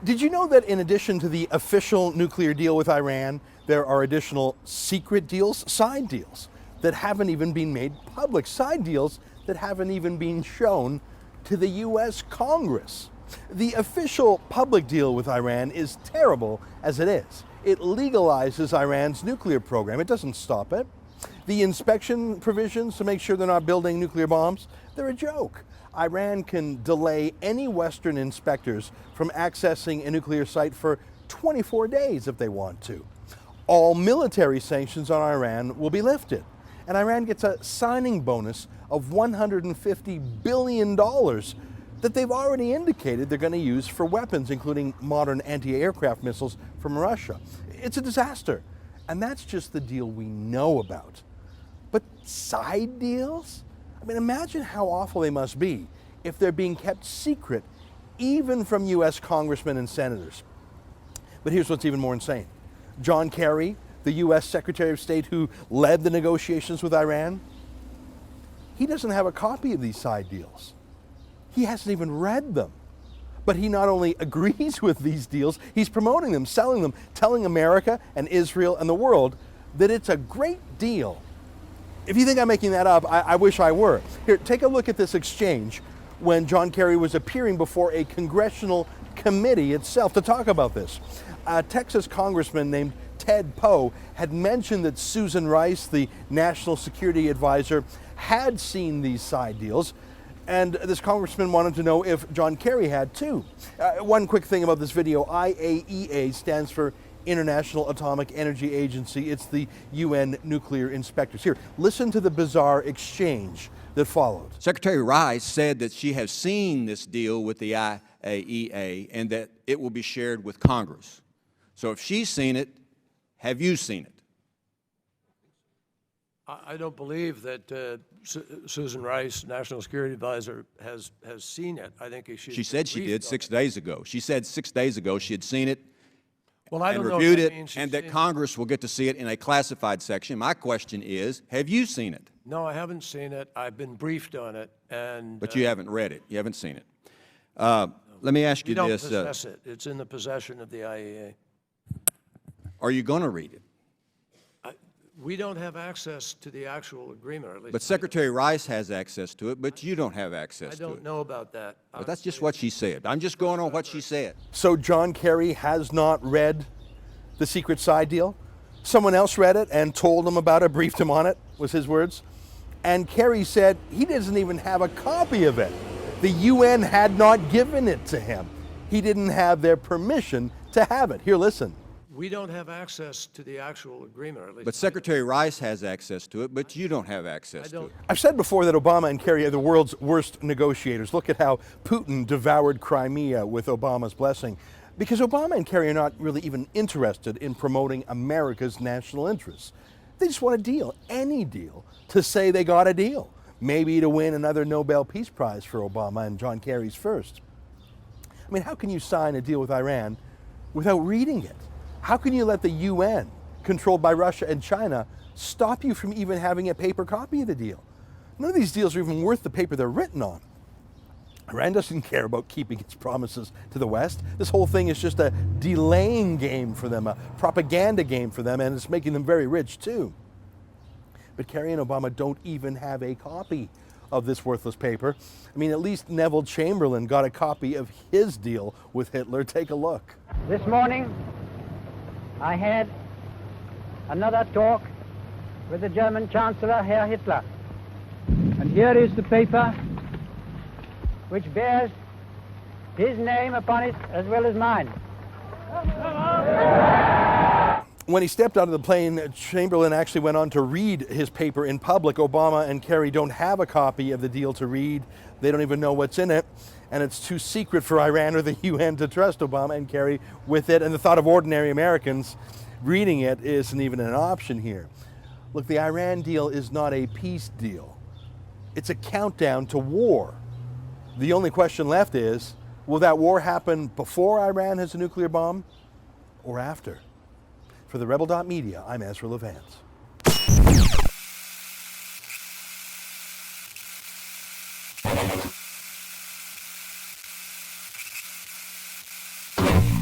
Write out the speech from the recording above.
Did you know that in addition to the official nuclear deal with Iran, there are additional secret deals, side deals, that haven't even been made public, side deals that haven't even been shown to the US Congress? The official public deal with Iran is terrible as it is. It legalizes Iran's nuclear program. It doesn't stop it. The inspection provisions to make sure they're not building nuclear bombs, they're a joke. Iran can delay any Western inspectors from accessing a nuclear site for 24 days if they want to. All military sanctions on Iran will be lifted, and Iran gets a signing bonus of $150 billion that they've already indicated they're going to use for weapons, including modern anti-aircraft missiles from Russia. It's a disaster, and that's just the deal we know about. But side deals? I mean, imagine how awful they must be if they're being kept secret, even from US congressmen and senators. But here's what's even more insane. John Kerry, the US Secretary of State who led the negotiations with Iran, he doesn't have a copy of these side deals. He hasn't even read them. But he not only agrees with these deals, he's promoting them, selling them, telling America and Israel and the world that it's a great deal. If you think I'm making that up, I wish I were. Here, take a look at this exchange when John Kerry was appearing before a congressional committee itself to talk about this. A Texas congressman named Ted Poe had mentioned that Susan Rice, the national security advisor, had seen these side deals, and this congressman wanted to know if John Kerry had too. One quick thing about this video, IAEA stands for International Atomic Energy Agency. It's the UN nuclear inspectors. Here, listen to the bizarre exchange that followed. Secretary Rice said that she has seen this deal with the IAEA and that it will be shared with Congress. So if she's seen it, have you seen it? I don't believe that Susan Rice, National Security Advisor, has seen it. I think she said she did 6 days ago. She said 6 days ago she had seen it. Well, I don't know reviewed it, and that Congress will get to see it in a classified section. My question is, have you seen it? No, I haven't seen it. I've been briefed on it, and but you haven't read it. You haven't seen it. Let me ask you this: we don't possess it. It's in the possession of the IAEA. Are you going to read it? We don't have access to the actual agreement, or at least. But Secretary Rice has access to it, but you don't have access to it. I don't know about that. But that's just what she said. I'm just going on what she said. So John Kerry has not read the secret side deal? Someone else read it and told him about it, briefed him on it, was his words. And Kerry said he doesn't even have a copy of it. The UN had not given it to him. He didn't have their permission to have it. Here, listen. We don't have access to the actual agreement, or at least. But Secretary Rice has access to it, but you don't have access to it. I've said before that Obama and Kerry are the world's worst negotiators. Look at how Putin devoured Crimea with Obama's blessing. Because Obama and Kerry are not really even interested in promoting America's national interests. They just want a deal, any deal, to say they got a deal. Maybe to win another Nobel Peace Prize for Obama and John Kerry's first. I mean, how can you sign a deal with Iran without reading it? How can you let the UN, controlled by Russia and China, stop you from even having a paper copy of the deal? None of these deals are even worth the paper they're written on. Iran doesn't care about keeping its promises to the West. This whole thing is just a delaying game for them, a propaganda game for them, and it's making them very rich too. But Kerry and Obama don't even have a copy of this worthless paper. I mean, at least Neville Chamberlain got a copy of his deal with Hitler. Take a look. This morning, I had another talk with the German Chancellor, Herr Hitler. And here is the paper which bears his name upon it as well as mine. When he stepped out of the plane, Chamberlain actually went on to read his paper in public. Obama and Kerry don't have a copy of the deal to read. They don't even know what's in it. And it's too secret for Iran or the UN to trust Obama and Kerry with it. And the thought of ordinary Americans reading it isn't even an option here. Look, the Iran deal is not a peace deal. It's a countdown to war. The only question left is, will that war happen before Iran has a nuclear bomb or after? For TheRebel.media, I'm Ezra Levant.